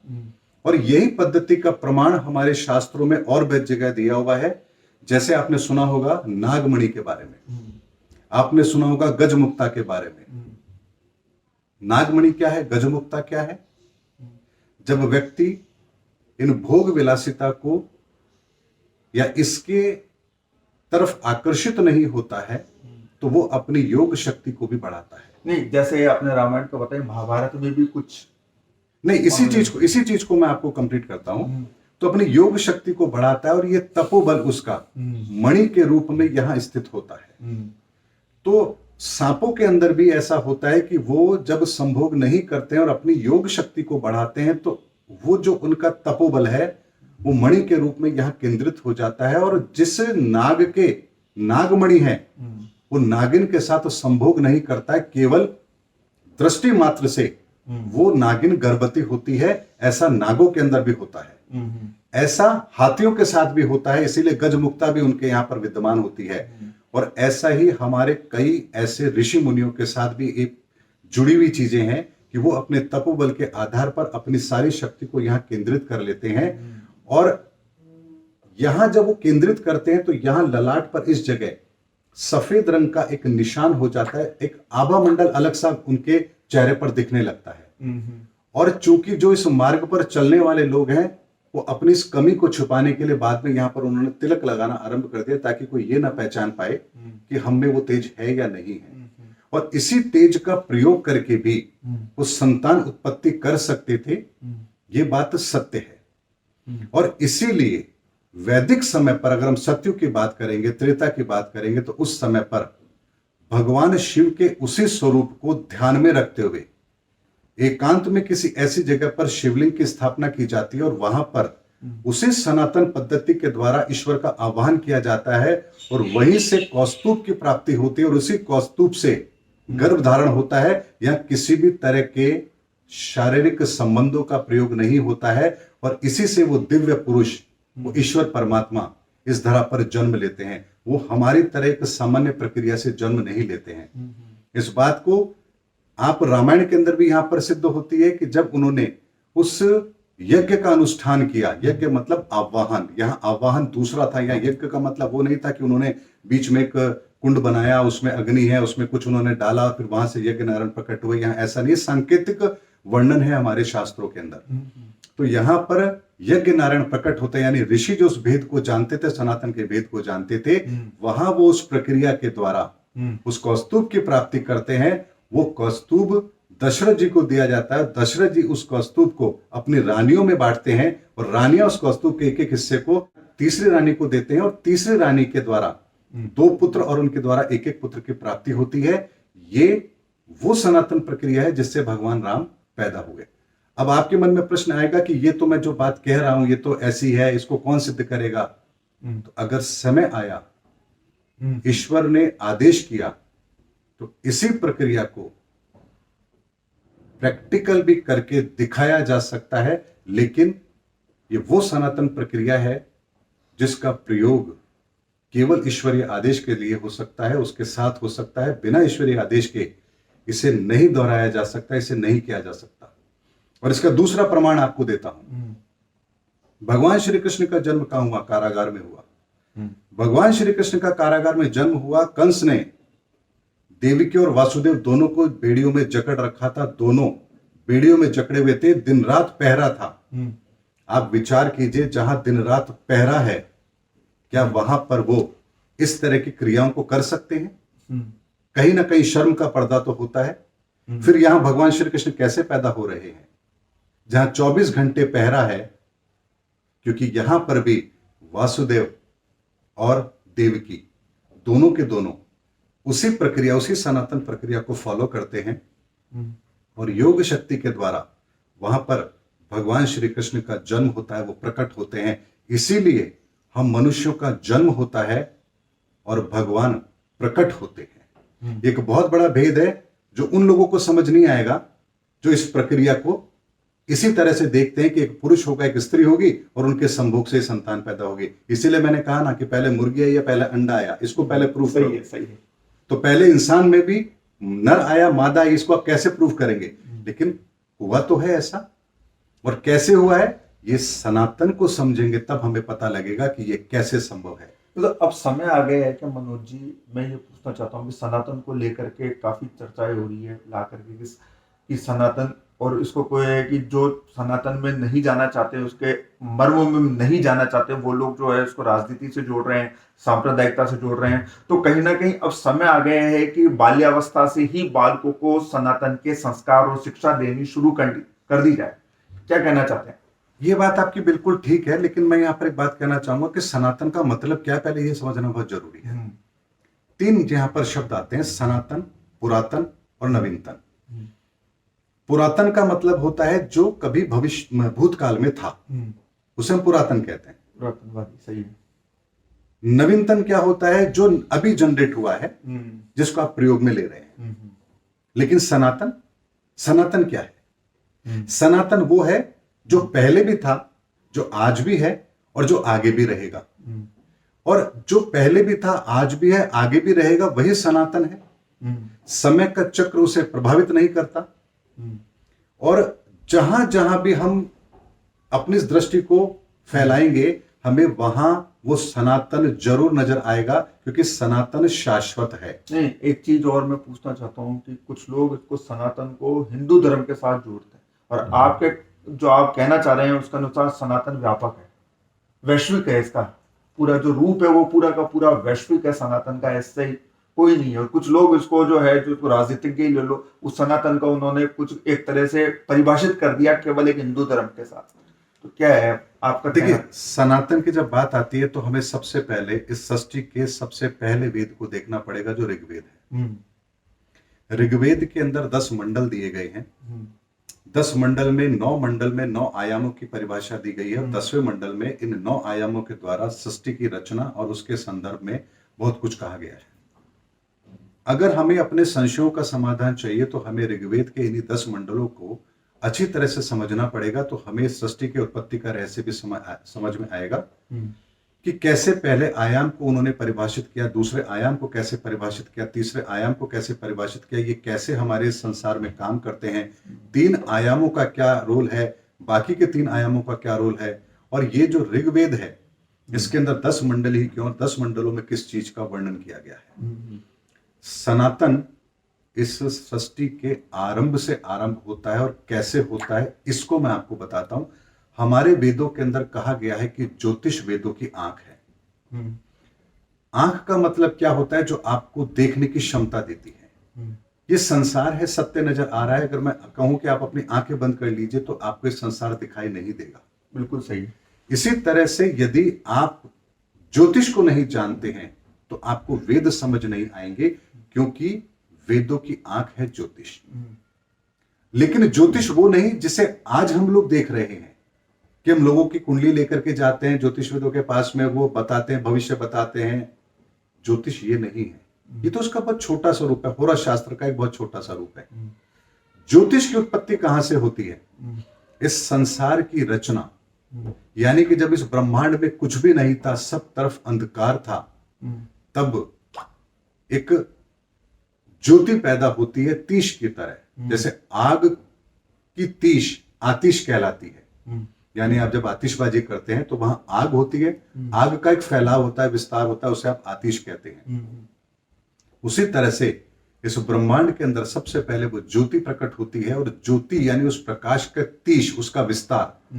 और यही पद्धति का प्रमाण हमारे शास्त्रों में और भी जगह दिया हुआ है। जैसे आपने सुना होगा नागमणि के बारे में, आपने सुना होगा गजमुक्ता के बारे में। नागमणि क्या है, गजमुक्ता क्या है? जब व्यक्ति इन भोग विलासिता को या इसके तरफ आकर्षित नहीं होता है तो वो अपनी योग शक्ति को भी बढ़ाता है। नहीं, जैसे आपने रामायण का बताया, महाभारत में भी कुछ नहीं, इसी चीज को मैं आपको कंप्लीट करता हूं। तो अपनी योग शक्ति को बढ़ाता है, और ये तपोबल उसका मणि के रूप में यहां स्थित होता है। तो सांपों के अंदर भी ऐसा होता है कि वो जब संभोग नहीं करते हैं और अपनी योग शक्ति को बढ़ाते हैं तो वो जो उनका तपोबल है वो मणि के रूप में यहाँ केंद्रित हो जाता है, और जिस नाग के नागमणि है वो नागिन के साथ संभोग नहीं करता है, केवल दृष्टि मात्र से वो नागिन गर्भवती होती है। ऐसा नागों के अंदर भी होता है, ऐसा हाथियों के साथ भी होता है, इसीलिए गजमुक्ता भी उनके यहाँ पर विद्यमान होती है। और ऐसा ही हमारे कई ऐसे ऋषि मुनियों के साथ भी एक जुड़ी हुई चीजें हैं कि वो अपने तपोबल के आधार पर अपनी सारी शक्ति को यहाँ केंद्रित कर लेते हैं। और यहां जब वो केंद्रित करते हैं तो यहां ललाट पर इस जगह सफेद रंग का एक निशान हो जाता है, एक आभा मंडल अलग सा उनके चेहरे पर दिखने लगता है। और चूंकि जो इस मार्ग पर चलने वाले लोग हैं वो अपनी इस कमी को छुपाने के लिए बाद में यहां पर उन्होंने तिलक लगाना आरंभ कर दिया, ताकि कोई ये ना पहचान पाए कि हम में वो तेज है या नहीं है। और इसी तेज का प्रयोग करके भी वो संतान उत्पत्ति कर सकते थे, ये बात सत्य है। और इसीलिए वैदिक समय पर अगर हम सतयुग की बात करेंगे, त्रेता की बात करेंगे, तो उस समय पर भगवान शिव के उसी स्वरूप को ध्यान में रखते हुए एकांत में किसी ऐसी जगह पर शिवलिंग की स्थापना की जाती है, और वहां पर उसी सनातन पद्धति के द्वारा ईश्वर का आह्वान किया जाता है, और वहीं से कौस्तुभ की प्राप्ति होती है, और उसी कौस्तुभ से गर्भ धारण होता है। या किसी भी तरह के शारीरिक संबंधों का प्रयोग नहीं होता है, और इसी से वो दिव्य पुरुष, वो ईश्वर परमात्मा इस धरा पर जन्म लेते हैं। वो हमारी तरह एक सामान्य प्रक्रिया से जन्म नहीं लेते हैं। इस बात को आप रामायण के अंदर भी यहां पर सिद्ध होती है कि जब उन्होंने उस यज्ञ का अनुष्ठान किया, यज्ञ मतलब आवाहन, यहाँ आवाहन दूसरा था। यहाँ यज्ञ का मतलब वो नहीं था कि उन्होंने बीच में एक कुंड बनाया, उसमें अग्नि है, उसमें कुछ उन्होंने डाला, फिर वहां से यज्ञ नारायण प्रकट हुए। यहाँ ऐसा नहीं, सांकेतिक वर्णन है हमारे शास्त्रों के अंदर। तो यहाँ पर यज्ञ नारायण प्रकट होते हैं, यानी ऋषि जो उस भेद को जानते थे, सनातन के भेद को जानते थे, वहां वो उस प्रक्रिया के द्वारा उस कौस्तुभ की प्राप्ति करते हैं। वो कौस्तुभ दशरथ जी को दिया जाता है। दशरथ जी उस कौस्तुभ को अपनी रानियों में बांटते हैं, और रानियां उस कौस्तुभ के एक एक हिस्से को तीसरी रानी को देते हैं, और तीसरी रानी के द्वारा 2 पुत्र और उनके द्वारा एक एक पुत्र की प्राप्ति होती है। ये वो सनातन प्रक्रिया है जिससे भगवान राम पैदा हुए। अब आपके मन में प्रश्न आएगा कि ये तो मैं जो बात कह रहा हूं ये तो ऐसी है, इसको कौन सिद्ध करेगा? तो अगर समय आया, ईश्वर ने आदेश किया, तो इसी प्रक्रिया को प्रैक्टिकल भी करके दिखाया जा सकता है। लेकिन ये वो सनातन प्रक्रिया है जिसका प्रयोग केवल ईश्वरीय आदेश के लिए हो सकता है, उसके साथ हो सकता है। बिना ईश्वरीय आदेश के इसे नहीं दोहराया जा सकता, इसे नहीं किया जा सकता। और इसका दूसरा प्रमाण आपको देता हूं। भगवान श्री कृष्ण का जन्म कहां हुआ? कारागार में हुआ। भगवान श्री कृष्ण का कारागार में जन्म हुआ। कंस ने देवकी और वासुदेव दोनों को बेड़ियों में जकड़ रखा था, दोनों बेड़ियों में जकड़े हुए थे, दिन रात पहरा था। आप विचार कीजिए, जहां दिन रात पहरा है, क्या वहां पर वो इस तरह की क्रियाओं को कर सकते हैं? कहीं ना कहीं शर्म का पर्दा तो होता है। फिर यहां भगवान श्री कृष्ण कैसे पैदा हो रहे हैं जहां 24 घंटे पहरा है? क्योंकि यहां पर भी वासुदेव और देवकी दोनों के दोनों उसी प्रक्रिया, उसी सनातन प्रक्रिया को फॉलो करते हैं और योग शक्ति के द्वारा वहां पर भगवान श्री कृष्ण का जन्म होता है, वो प्रकट होते हैं। इसीलिए हम मनुष्यों का जन्म होता है और भगवान प्रकट होते हैं। एक बहुत बड़ा भेद है जो उन लोगों को समझ नहीं आएगा जो इस प्रक्रिया को इसी तरह से देखते हैं कि एक पुरुष होगा, एक स्त्री होगी और उनके संभोग से संतान पैदा होगी। इसीलिए मैंने कहा ना कि पहले मुर्गी आई या पहले अंडा आया, इसको पहले प्रूफ सही है, सही है। तो पहले इंसान में भी नर आया मादा आई, इसको आप कैसे प्रूफ करेंगे? लेकिन हुआ तो है ऐसा। और कैसे हुआ है ये सनातन को समझेंगे तब हमें पता लगेगा कि ये कैसे संभव है। तो अब समय आ गया है कि मनोज जी, मैं ये पूछना चाहता हूँ कि सनातन को लेकर के काफी चर्चाएं हो रही है ला करके कि सनातन, और इसको कोई है कि जो सनातन में नहीं जाना चाहते, उसके मर्म में नहीं जाना चाहते, वो लोग जो है उसको राजनीति से जोड़ रहे हैं, सांप्रदायिकता से जोड़ रहे हैं। तो कहीं ना कहीं अब समय आ गया है कि बाल्यावस्था से ही बालकों को सनातन के संस्कार और शिक्षा देनी शुरू कर दी जाए। क्या कहना चाहते हैं? ये बात आपकी बिल्कुल ठीक है, लेकिन मैं यहां पर एक बात कहना चाहूंगा कि सनातन का मतलब क्या है, पहले ये समझना बहुत जरूरी है। तीन यहां पर शब्द आते हैं, सनातन, पुरातन और नवीनतन। पुरातन का मतलब होता है जो कभी भविष्य भूतकाल में था, उसे हम पुरातन कहते हैं। पुरातनवादी, सही है। नवीनतन क्या होता है? जो अभी जनरेट हुआ है, जिसको आप प्रयोग में ले रहे हैं। लेकिन सनातन, सनातन क्या है? सनातन वो है जो पहले भी था, जो आज भी है और जो आगे भी रहेगा। और जो पहले भी था, आज भी है, आगे भी रहेगा, वही सनातन है। समय का चक्र उसे प्रभावित नहीं करता। और जहां जहां भी हम अपनी इस दृष्टि को फैलाएंगे, हमें वहां वो सनातन जरूर नजर आएगा, क्योंकि सनातन शाश्वत है। नहीं, एक चीज और मैं पूछना चाहता हूँ कि कुछ लोग इसको सनातन को हिंदू धर्म के साथ जोड़ते हैं, और आपके जो आप कहना चाह रहे हैं उसके अनुसार सनातन व्यापक है, वैश्विक है। इसका पूरा जो रूप है वो पूरा का पूरा वैश्विक है सनातन का, ऐसे ही कोई नहीं है। और कुछ लोग इसको जो है, जो राजनीतिक के ले लो, उस सनातन का उन्होंने कुछ एक तरह से परिभाषित कर दिया केवल एक हिंदू धर्म के साथ। तो क्या है आपका? देखिए, सनातन की जब बात आती है तो हमें सबसे पहले इस सृष्टि के सबसे पहले वेद को देखना पड़ेगा, जो ऋग्वेद है। ऋग्वेद के अंदर 10 मंडल दिए गए हैं। 10 मंडल में 9 मंडल में 9 आयामों की परिभाषा दी गई है। 10वें मंडल में इन 9 आयामों के द्वारा सृष्टि की रचना और उसके संदर्भ में बहुत कुछ कहा गया है। अगर हमें अपने संशयों का समाधान चाहिए तो हमें ऋग्वेद के इन्हीं 10 मंडलों को अच्छी तरह से समझना पड़ेगा, तो हमें सृष्टि के उत्पत्ति का रहस्य भी समझ में आएगा कि कैसे पहले आयाम को उन्होंने परिभाषित किया, दूसरे आयाम को कैसे परिभाषित किया, तीसरे आयाम को कैसे परिभाषित किया, ये कैसे हमारे संसार में काम करते हैं, 3 आयामों का क्या रोल है, बाकी के 3 आयामों का क्या रोल है। और ये जो ऋग्वेद है, इसके अंदर 10 मंडल ही क्यों, 10 मंडलों में किस चीज का वर्णन किया गया है। सनातन इस सृष्टि के आरंभ से आरंभ होता है, और कैसे होता है इसको मैं आपको बताता हूं। हमारे वेदों के अंदर कहा गया है कि ज्योतिष वेदों की आंख है। आंख का मतलब क्या होता है? जो आपको देखने की क्षमता देती है। ये संसार है, सत्य नजर आ रहा है। अगर मैं कहूं कि आप अपनी आंखें बंद कर लीजिए तो आपको ये संसार दिखाई नहीं देगा। बिल्कुल सही। इसी तरह से यदि आप ज्योतिष को नहीं जानते हैं तो आपको वेद समझ नहीं आएंगे, क्योंकि वेदों की आंख है ज्योतिष। लेकिन ज्योतिष वो नहीं जिसे आज हम लोग देख रहे हैं कि हम लोगों की कुंडली लेकर के जाते हैं ज्योतिष वेदों के पास में, वो बताते हैं, भविष्य बताते हैं। ज्योतिष ये नहीं है, ये तो उसका बहुत छोटा सा रूप है, होरा शास्त्र का एक बहुत छोटा सा रूप है। ज्योतिष की उत्पत्ति कहां से होती है? इस संसार की रचना, यानी कि जब इस ब्रह्मांड में कुछ भी नहीं था, सब तरफ अंधकार था, तब एक ज्योति पैदा होती है तीश की तरह। जैसे आग की तीश आतिश कहलाती है, यानी आप जब आतिशबाजी करते हैं तो वहां आग होती है, आग का एक फैलाव होता है, विस्तार होता है, उसे आप आतिश कहते हैं। उसी तरह से इस ब्रह्मांड के अंदर सबसे पहले वो ज्योति प्रकट होती है, और ज्योति यानी उस प्रकाश का तीश, उसका विस्तार,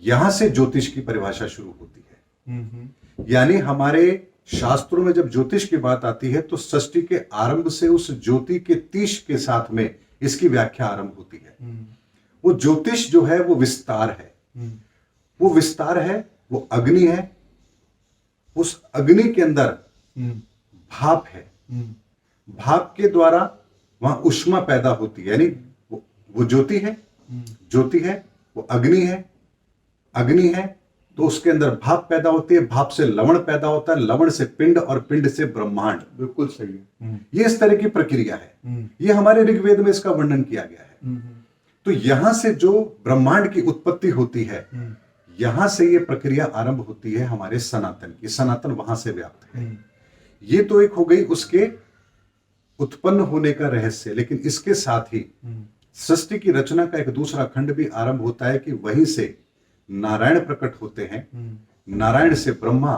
यहां से ज्योतिष की परिभाषा शुरू होती है। यानी हमारे शास्त्रों में जब ज्योतिष की बात आती है तो सृष्टि के आरंभ से उस ज्योति के तीश के साथ में इसकी व्याख्या आरंभ होती है। वो ज्योतिष जो है वो विस्तार है, वो विस्तार है, वो अग्नि है, उस अग्नि के अंदर भाप है, भाप के द्वारा वहां उष्मा पैदा होती है, यानी वो ज्योति है, ज्योति है, वो अग्नि है, अग्नि है तो उसके अंदर भाप पैदा होती है, भाप से लवण पैदा होता है, लवण से पिंड, और पिंड से ब्रह्मांड। बिल्कुल सही है। ये इस तरह की प्रक्रिया है। ये हमारे ऋग्वेद में इसका वर्णन किया गया है। तो यहां से जो ब्रह्मांड की उत्पत्ति होती है, यहां से ये प्रक्रिया आरंभ होती है हमारे सनातन की। सनातन वहां से व्याप्त है। ये तो एक हो गई उसके उत्पन्न होने का रहस्य, लेकिन इसके साथ ही सृष्टि की रचना का एक दूसरा खंड भी आरंभ होता है कि वहीं से नारायण प्रकट होते हैं, नारायण से ब्रह्मा,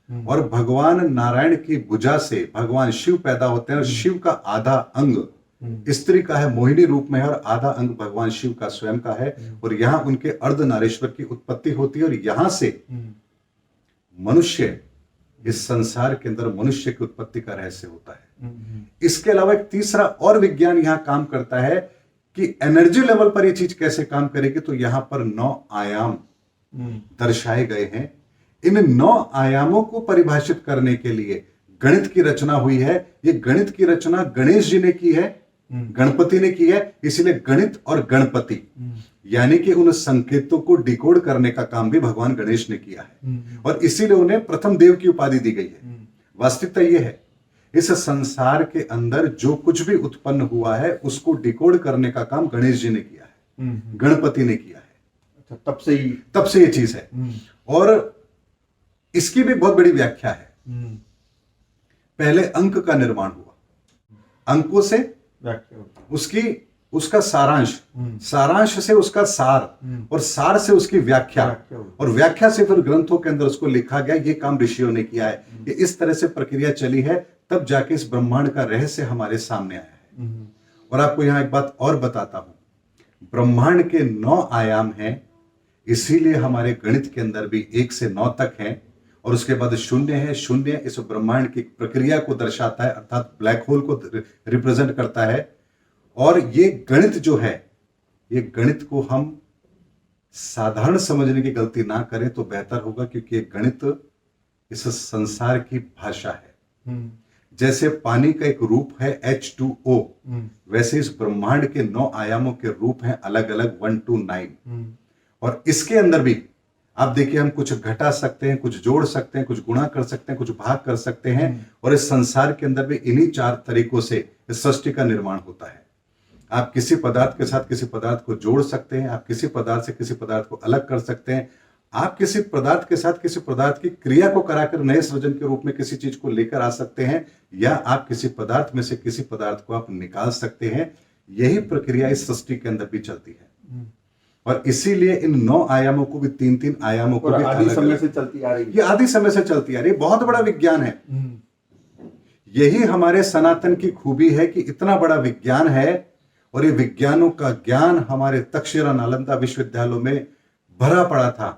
और भगवान नारायण की भुजा से भगवान शिव पैदा होते हैं, और शिव का आधा अंग स्त्री का है, मोहिनी रूप में है, और आधा अंग भगवान शिव का स्वयं का है, और यहां उनके अर्धनारीश्वर की उत्पत्ति होती है, और यहां से मनुष्य, इस संसार के अंदर मनुष्य की उत्पत्ति का रहस्य होता है। इसके अलावा एक तीसरा और विज्ञान यहां काम करता है कि एनर्जी लेवल पर यह चीज कैसे काम करेगी। तो यहां पर 9 आयाम दर्शाए गए हैं। इन 9 आयामों को परिभाषित करने के लिए गणित की रचना हुई है। ये गणित की रचना गणेश जी ने की है, गणपति ने की है, इसलिए गणित और गणपति, यानी कि उन संकेतों को डिकोड करने का काम भी भगवान गणेश ने किया है, और इसीलिए उन्हें प्रथम देव की उपाधि दी गई है। वास्तविकता यह है, इस संसार के अंदर जो कुछ भी उत्पन्न हुआ है उसको डिकोड करने का काम गणेश जी ने किया है, गणपति ने किया है। अच्छा, तब से ये चीज है। और इसकी भी बहुत बड़ी व्याख्या है। पहले अंक का निर्माण हुआ, अंकों से उसका सारांश, सारांश से उसका सार, और सार से उसकी व्याख्या, और व्याख्या से फिर ग्रंथों के अंदर उसको लिखा गया। ये काम ऋषियों ने किया है। ये इस तरह से प्रक्रिया चली है, तब जाके इस ब्रह्मांड का रहस्य हमारे सामने आया है। और आपको यहां एक बात और बताता हूं, ब्रह्मांड के 9 आयाम हैं, इसीलिए हमारे गणित के अंदर भी 1 से 9 तक हैं, और उसके बाद शून्य है। शून्य इस ब्रह्मांड की प्रक्रिया को दर्शाता है, अर्थात ब्लैक होल को रिप्रेजेंट करता है। और ये गणित जो है, ये गणित को हम साधारण समझने की गलती ना करें तो बेहतर होगा, क्योंकि ये गणित इस संसार की भाषा है। जैसे पानी का एक रूप है H2O, वैसे इस ब्रह्मांड के 9 आयामों के रूप हैं अलग अलग 1 to 9। और इसके अंदर भी आप देखिए, हम कुछ घटा सकते हैं, कुछ जोड़ सकते हैं, कुछ गुणा कर सकते हैं, कुछ भाग कर सकते हैं, और इस संसार के अंदर भी इन्हीं 4 तरीकों से इस सृष्टि का निर्माण होता है। आप किसी पदार्थ के साथ किसी पदार्थ को जोड़ सकते हैं, आप किसी पदार्थ से किसी पदार्थ को अलग कर सकते हैं, आप किसी पदार्थ के साथ किसी पदार्थ की क्रिया को कराकर नए सृजन के रूप में किसी चीज को लेकर आ सकते हैं, या आप किसी पदार्थ में से किसी पदार्थ को आप निकाल सकते हैं। यही प्रक्रिया इस सृष्टि के अंदर भी चलती है। और इसीलिए इन 9 आयामों को भी 3-3 आयामों को भी आदि समय से चलती आ रही है। ये आदि समय से चलती आ रही है। बहुत बड़ा विज्ञान है। यही हमारे सनातन की खूबी है कि इतना बड़ा विज्ञान है, और ये विज्ञानों का ज्ञान हमारे तक्षशिला नालंदा विश्वविद्यालयों में भरा पड़ा था,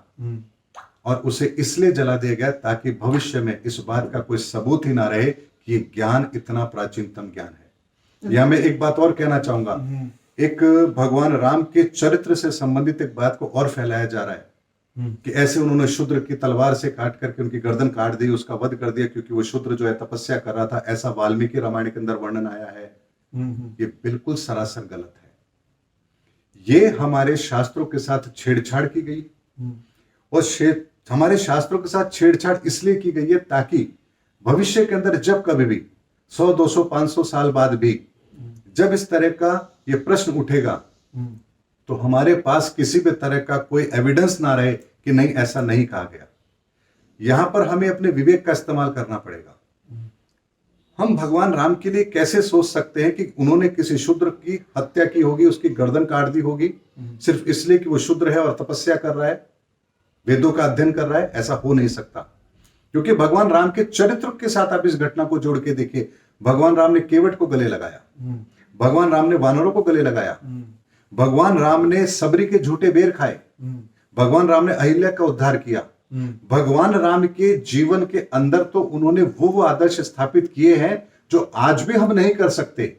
और उसे इसलिए जला दिया गया ताकि भविष्य में इस बात का कोई सबूत ही ना रहे कि ये ज्ञान इतना प्राचीनतम ज्ञान है। यहां मैं एक बात और कहना चाहूंगा, एक भगवान राम के चरित्र से संबंधित एक बात को और फैलाया जा रहा है कि ऐसे उन्होंने शूद्र की तलवार से काट करके उनकी गर्दन काट दी, उसका वध कर दिया, क्योंकि वो शूद्र जो है तपस्या कर रहा था, ऐसा वाल्मीकि रामायण के अंदर वर्णन आया है। ये बिल्कुल सरासर गलत है। ये हमारे शास्त्रों के साथ छेड़छाड़ की गई, और हमारे शास्त्रों के साथ छेड़छाड़ इसलिए की गई है ताकि भविष्य के अंदर जब कभी भी 100, 200, 500 साल बाद भी जब इस तरह का ये प्रश्न उठेगा, तो हमारे पास किसी भी तरह का कोई एविडेंस ना रहे कि नहीं, ऐसा नहीं कहा गया। यहां पर हमें अपने विवेक का इस्तेमाल करना पड़ेगा। हम भगवान राम के लिए कैसे सोच सकते हैं कि उन्होंने किसी शूद्र की हत्या की होगी, उसकी गर्दन काट दी होगी, सिर्फ इसलिए कि वो शूद्र है और तपस्या कर रहा है? वेदों का अध्ययन कर रहा है, ऐसा हो नहीं सकता। क्योंकि भगवान राम के चरित्र के साथ आप इस घटना को जोड़ के देखिए, भगवान राम ने केवट को गले लगाया, भगवान राम ने वानरों को गले लगाया, भगवान राम ने सबरी के झूठे बेर खाए, भगवान राम ने अहिल्या का उद्धार किया, भगवान राम के जीवन के अंदर तो उन्होंने वो आदर्श स्थापित किए हैं जो आज भी हम नहीं कर सकते।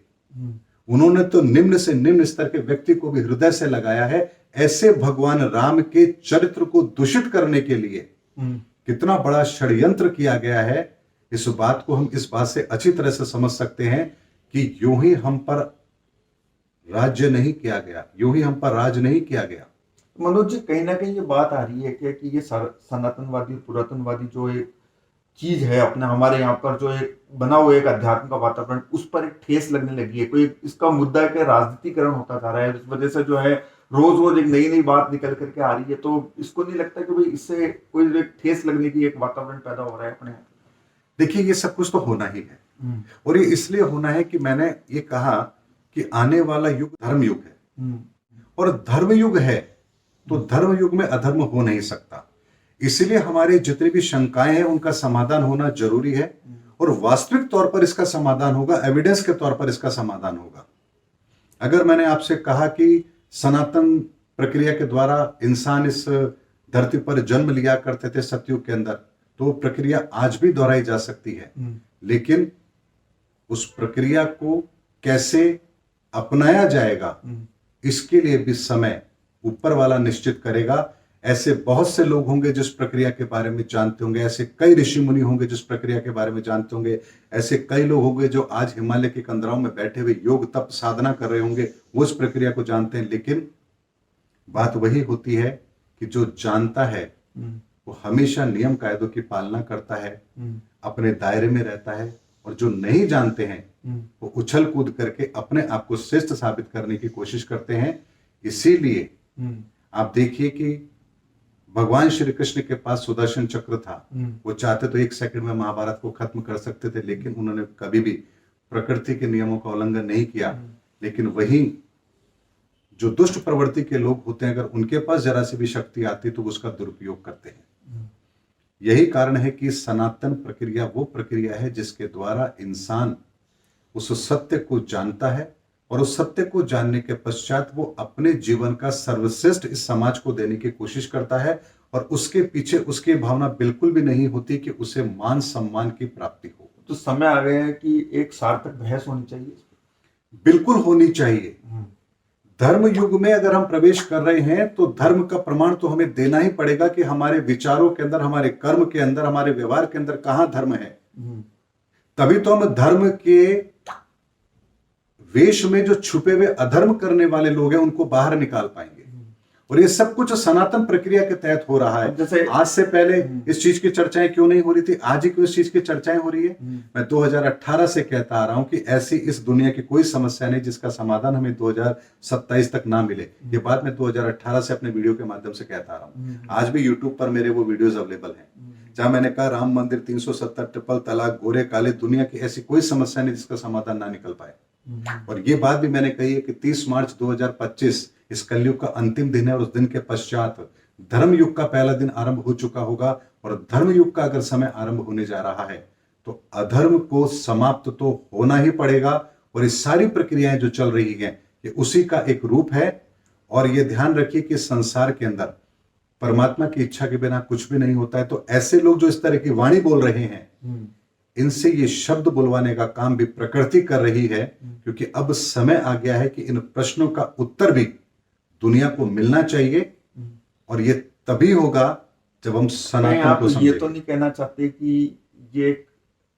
उन्होंने तो निम्न से निम्न स्तर के व्यक्ति को भी हृदय से लगाया है। ऐसे भगवान राम के चरित्र को दूषित करने के लिए कितना बड़ा षड्यंत्र किया गया है, इस बात को हम इस बात से अच्छी तरह से समझ सकते हैं कि यूं ही हम पर राज्य नहीं किया गया, यूं ही हम पर राज नहीं किया गया। मनोज जी, कहीं ना कहीं ये बात आ रही है कि ये सनातनवादी पुरातनवादी जो एक चीज है अपने हमारे यहाँ पर जो एक बना हुआ एक अध्यात्म का वातावरण, उस पर एक ठेस लगने लगी है। कोई इसका मुद्दा है कि राजनीतिकरण होता जा रहा है, इस वजह से जो है रोज रोज एक नई नई बात निकल करके आ रही है। तो इसको नहीं लगता कि भाई इससे कोई एक ठेस लगने की एक वातावरण पैदा हो रहा है अपने यहाँ? देखिए, ये सब कुछ तो होना ही है, और ये इसलिए होना है कि मैंने ये कहा कि आने वाला युग धर्म युग है, और धर्म युग है तो धर्म युग में अधर्म हो नहीं सकता। इसलिए हमारे जितनी भी शंकाएं हैं उनका समाधान होना जरूरी है, और वास्तविक तौर पर इसका समाधान होगा, एविडेंस के तौर पर इसका समाधान होगा। अगर मैंने आपसे कहा कि सनातन प्रक्रिया के द्वारा इंसान इस धरती पर जन्म लिया करते थे सतयुग के अंदर, तो वो प्रक्रिया आज भी दोहराई जा सकती है, लेकिन उस प्रक्रिया को कैसे अपनाया जाएगा इसके लिए भी समय ऊपर वाला निश्चित करेगा। ऐसे बहुत से लोग होंगे जिस प्रक्रिया के बारे में जानते होंगे, ऐसे कई ऋषि मुनि होंगे जिस प्रक्रिया के बारे में जानते होंगे, ऐसे कई लोग होंगे जो आज हिमालय के कंदराओं में बैठे हुए योग तप साधना कर रहे होंगे, वो इस प्रक्रिया को जानते हैं। लेकिन बात वही होती है कि जो जानता है वो हमेशा नियम कायदों की पालना करता है, अपने दायरे में रहता है, और जो नहीं जानते हैं वो उछल कूद करके अपने आप को श्रेष्ठ साबित करने की कोशिश करते हैं। इसीलिए आप देखिए कि भगवान श्री कृष्ण के पास सुदर्शन चक्र था, वो चाहते तो 1 सेकंड में महाभारत को खत्म कर सकते थे, लेकिन उन्होंने कभी भी प्रकृति के नियमों का उल्लंघन नहीं किया। लेकिन वही जो दुष्ट प्रवृत्ति के लोग होते हैं, अगर उनके पास जरा सी भी शक्ति आती तो उसका दुरुपयोग करते हैं। यही कारण है कि सनातन प्रक्रिया वो प्रक्रिया है जिसके द्वारा इंसान उस सत्य को जानता है, और उस सत्य को जानने के पश्चात वो अपने जीवन का सर्वश्रेष्ठ इस समाज को देने की कोशिश करता है, और उसके पीछे उसकी भावना बिल्कुल भी नहीं होती कि उसे मान सम्मान की प्राप्ति हो। तो समय आ गया है कि एक सार्थक बहस होनी चाहिए। बिल्कुल होनी चाहिए। धर्म युग में अगर हम प्रवेश कर रहे हैं तो धर्म का प्रमाण तो हमें देना ही पड़ेगा कि हमारे विचारों के अंदर, हमारे कर्म के अंदर, हमारे व्यवहार के अंदर कहां धर्म है। तभी तो हम धर्म के वेश में जो छुपे हुए अधर्म करने वाले लोग हैं उनको बाहर निकाल पाएंगे। और ये सब कुछ सनातन प्रक्रिया के तहत हो रहा है। जैसे आज से पहले इस चीज की चर्चाएं क्यों नहीं हो रही थी, आज ही क्यों इस चीज की चर्चाएं हो रही है। मैं 2018 से कहता आ रहा हूं कि ऐसी इस दुनिया की कोई समस्या नहीं जिसका समाधान हमें 2027 तक ना मिले। ये बात मैं 2018 से अपने वीडियो के माध्यम से कहता आ रहा हूं। आज भी यूट्यूब पर मेरे वो वीडियोज अवेलेबल हैं, जहां मैंने कहा राम मंदिर, 370, ट्रिपल तलाक, गोरे काले, दुनिया की ऐसी कोई समस्या नहीं जिसका समाधान ना निकल पाए। और ये बात भी मैंने कही है कि 30 मार्च 2025 इस कलयुग का अंतिम दिन है, और उस दिन के पश्चात धर्म युग का पहला दिन आरंभ हो चुका होगा। और धर्म युग का अगर समय आरंभ होने जा रहा है तो अधर्म को समाप्त तो होना ही पड़ेगा। और ये सारी प्रक्रियाएं जो चल रही हैं ये उसी का एक रूप है। और ये ध्यान रखिए कि संसार के अंदर परमात्मा की इच्छा के बिना कुछ भी नहीं होता है। तो ऐसे लोग जो इस तरह की वाणी बोल रहे हैं, इनसे ये शब्द बुलवाने का काम भी प्रकृति कर रही है, क्योंकि अब समय आ गया है कि इन प्रश्नों का उत्तर भी दुनिया को मिलना चाहिए। और ये तभी होगा जब हम सनातन को समझेंगे। ये तो नहीं कहना चाहते कि ये एक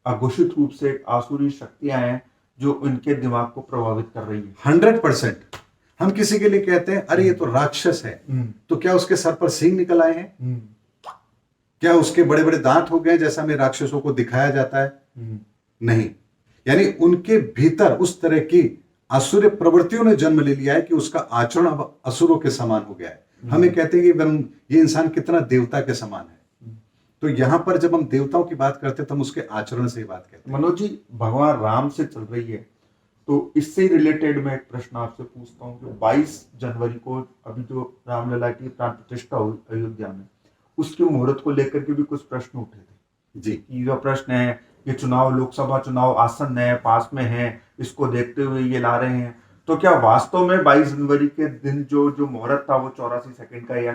अघोषित रूप से एक आसुरी शक्तियां हैं जो उनके दिमाग को प्रभावित कर रही है। 100%। हम किसी के लिए कहते हैं अरे ये तो राक्षस है, तो क्या उसके सर पर सींग निकल आए हैं? क्या उसके बड़े बड़े दांत हो गए जैसा हमें राक्षसों को दिखाया जाता है? नहीं। यानी उनके भीतर उस तरह की असुर प्रवृत्तियों ने जन्म ले लिया है कि उसका आचरण अब असुरों के समान हो गया है। हमें कहते हैं कि ये इंसान कितना देवता के समान है। तो यहां पर जब हम देवताओं की बात करते हैं तो हम उसके आचरण से ही बात करते हैं। मनोज जी, भगवान राम से चल रही है, तो इससे रिलेटेड मैं एक प्रश्न आपसे पूछता हूँ कि 22 जनवरी को अभी जो रामलला की प्राण प्रतिष्ठा हुई अयोध्या में, उसके मुहूर्त को लेकर के भी कुछ प्रश्न उठे थे। जी ये जो प्रश्न है, ये चुनाव, लोकसभा चुनाव आसन्न है, पास में है, इसको देखते हुए ये ला रहे हैं, तो क्या वास्तव में 22 जनवरी के दिन जो जो मुहूर्त था वो 84 सेकंड का या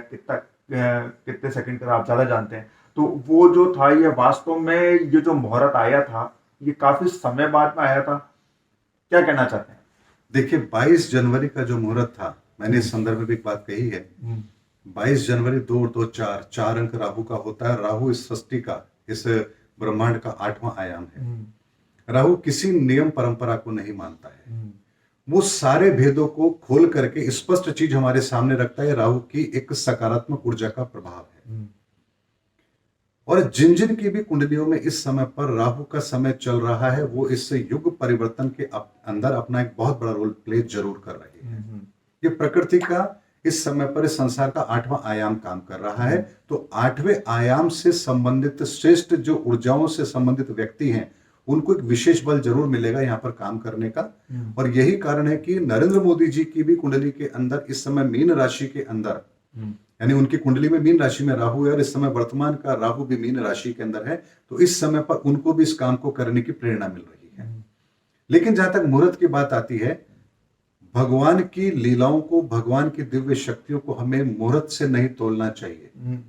कितने सेकंड का आप ज्यादा जानते हैं, तो वो जो था ये वास्तव में ये जो मुहूर्त आया था ये काफी समय बाद में आया था? क्या कहना चाहते हैं? देखिए, 22 जनवरी का जो मुहूर्त था, मैंने इस संदर्भ में भी एक बात कही है। 22 जनवरी 2 और 2 4 4 अंक राहु का होता है। राहु इस सृष्टि का, इस ब्रह्मांड का 8वां आयाम है। राहु किसी नियम परंपरा को नहीं मानता है, वो सारे भेदों को खोल करके स्पष्ट चीज हमारे सामने रखता है। राहु की एक सकारात्मक ऊर्जा का प्रभाव है। और जिन जिन की भी कुंडलियों में इस समय पर राहु का समय चल रहा है, वो इस युग परिवर्तन के अंदर अपना एक बहुत बड़ा रोल प्ले जरूर कर रही है। ये प्रकृति का इस समय पर इस संसार का 8वां आयाम काम कर रहा है। तो 8वें आयाम से संबंधित श्रेष्ठ जो ऊर्जाओं से संबंधित व्यक्ति हैं, उनको एक विशेष बल जरूर मिलेगा यहाँ पर काम करने का। और यही कारण है कि नरेंद्र मोदी जी की भी कुंडली के अंदर इस समय मीन राशि के अंदर, यानी उनकी कुंडली में मीन राशि में राहु है और इस समय वर्तमान का राहु भी मीन राशि के अंदर है। तो इस समय पर उनको भी इस काम को करने की प्रेरणा मिल रही है। लेकिन जहां तक मुहूर्त की बात आती है, भगवान की लीलाओं को, भगवान की दिव्य शक्तियों को हमें मुहूर्त से नहीं तोलना चाहिए।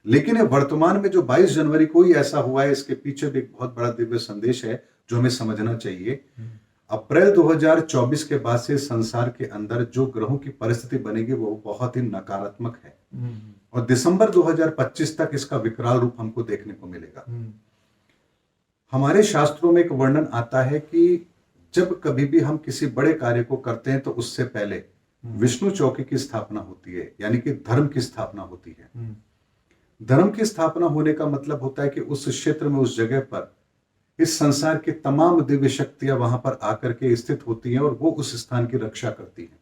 लेकिन ये वर्तमान में जो 22 जनवरी को ही ऐसा हुआ है, इसके पीछे भी एक बहुत बड़ा दिव्य संदेश है जो हमें समझना चाहिए। अप्रैल 2024 के बाद से संसार के अंदर जो ग्रहों की परिस्थिति बनेगी वो बहुत ही नकारात्मक है और दिसंबर 2025 तक इसका विकराल रूप हमको देखने को मिलेगा। हमारे शास्त्रों में एक वर्णन आता है कि जब कभी भी हम किसी बड़े कार्य को करते हैं तो उससे पहले विष्णु चौकी की स्थापना होती है, यानी कि धर्म की स्थापना होती है। धर्म की स्थापना होने का मतलब होता है कि उस क्षेत्र में, उस जगह पर इस संसार की तमाम दिव्य शक्तियां वहां पर आकर के स्थित होती हैं और वो उस स्थान की रक्षा करती हैं।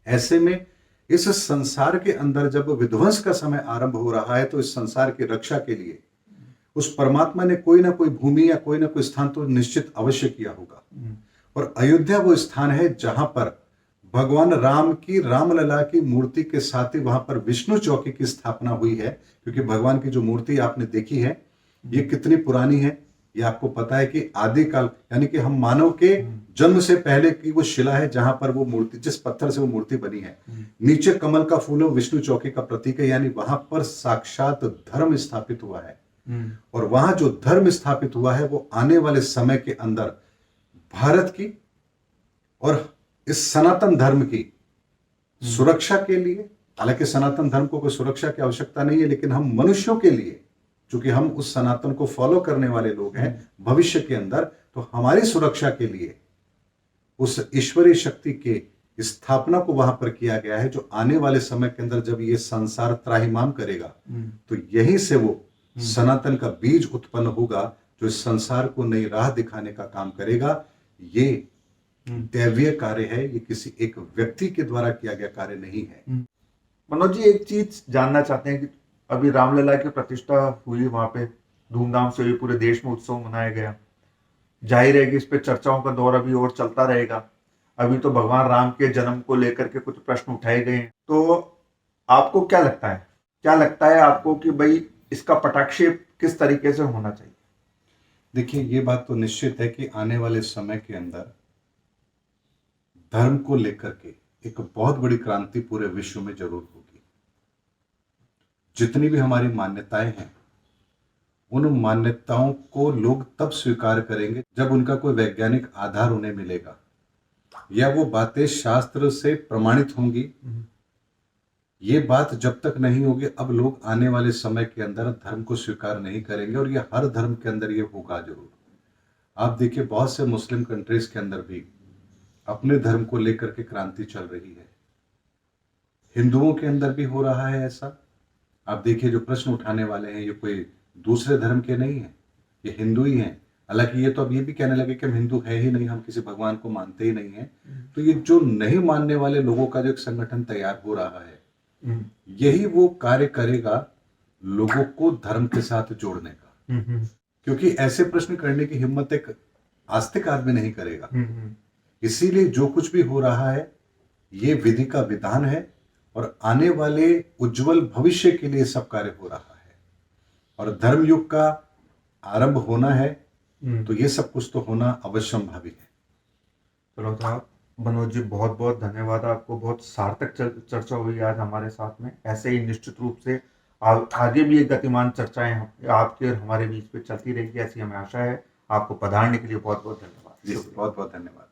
ऐसे में इस संसार के अंदर जब विध्वंस का समय आरंभ हो रहा है, तो इस संसार की रक्षा के लिए उस परमात्मा ने कोई ना कोई भूमि या कोई ना कोई स्थान तो निश्चित अवश्य किया होगा। और अयोध्या वो स्थान है जहां पर भगवान राम की रामलला की मूर्ति के साथ ही वहां पर विष्णु चौकी की स्थापना हुई है। क्योंकि भगवान की जो मूर्ति आपने देखी है, ये कितनी पुरानी है, ये आपको पता है कि आदिकाल, यानी कि हम मानव के जन्म से पहले की वो शिला है जहां पर वो मूर्ति, जिस पत्थर से वो मूर्ति बनी है, नीचे कमल का फूल विष्णु चौकी का प्रतीक है। यानी वहां पर साक्षात धर्म स्थापित हुआ है। और वहां जो धर्म स्थापित हुआ है वो आने वाले समय के अंदर भारत की और इस सनातन धर्म की सुरक्षा के लिए, हालांकि सनातन धर्म को कोई सुरक्षा की आवश्यकता नहीं है, लेकिन हम मनुष्यों के लिए, चूंकि हम उस सनातन को फॉलो करने वाले लोग हैं भविष्य के अंदर, तो हमारी सुरक्षा के लिए उस ईश्वरीय शक्ति के स्थापना को वहां पर किया गया है। जो आने वाले समय के अंदर जब ये संसार त्राहिमाम करेगा, तो यहीं से वो सनातन का बीज उत्पन्न होगा जो इस संसार को नई राह दिखाने का काम करेगा। ये दैवीय कार्य है, ये किसी एक व्यक्ति के द्वारा किया गया कार्य नहीं है। मनोज जी, एक चीज जानना चाहते हैं कि अभी रामलला की प्रतिष्ठा हुई, वहां पे धूमधाम से हुई, पूरे देश में उत्सव मनाया गया। जाहिर है कि इस पे चर्चाओं का दौर अभी और चलता रहेगा। अभी तो भगवान राम के जन्म को लेकर के कुछ प्रश्न उठाए गए हैं, तो आपको क्या लगता है आपको कि भाई इसका पटाक्षेप किस तरीके से होना चाहिए? देखिए, ये बात तो निश्चित है कि आने वाले समय के अंदर धर्म को लेकर के एक बहुत बड़ी क्रांति पूरे विश्व में जरूर होगी। जितनी भी हमारी मान्यताएं हैं, उन मान्यताओं को लोग तब स्वीकार करेंगे जब उनका कोई वैज्ञानिक आधार उन्हें मिलेगा या वो बातें शास्त्र से प्रमाणित होंगी। ये बात जब तक नहीं होगी, अब लोग आने वाले समय के अंदर धर्म को स्वीकार नहीं करेंगे और ये हर धर्म के अंदर ये होगा जरूर। आप देखिए, बहुत से मुस्लिम कंट्रीज के अंदर भी अपने धर्म को लेकर के क्रांति चल रही है। हिंदुओं के अंदर भी हो रहा है ऐसा। आप देखिए, जो प्रश्न उठाने वाले हैं ये कोई दूसरे धर्म के नहीं है, ये हिंदू ही हैं। हालांकि ये तो अब ये भी कहने लगे कि हम हिंदू है ही नहीं, हम किसी भगवान को मानते ही नहीं है। तो ये जो नहीं मानने वाले लोगों का जो एक संगठन तैयार हो रहा है, यही वो कार्य करेगा लोगों को धर्म के साथ जोड़ने का। क्योंकि ऐसे प्रश्न करने की हिम्मत एक आस्तिक आदमी नहीं करेगा। इसीलिए जो कुछ भी हो रहा है ये विधि का विधान है और आने वाले उज्जवल भविष्य के लिए सब कार्य हो रहा है और धर्मयुग का आरंभ होना है, तो ये सब कुछ तो होना अवश्यंभावी है। चलो साहब, मनोज जी बहुत बहुत धन्यवाद आपको। बहुत सार्थक चर्चा हुई आज हमारे साथ में। ऐसे ही निश्चित रूप से आगे भी एक गतिमान चर्चाएं आपके और हमारे बीच पे चलती रहेगी, ऐसी हमें आशा है। आपको पधारने के लिए बहुत बहुत धन्यवाद। जी, बहुत बहुत धन्यवाद।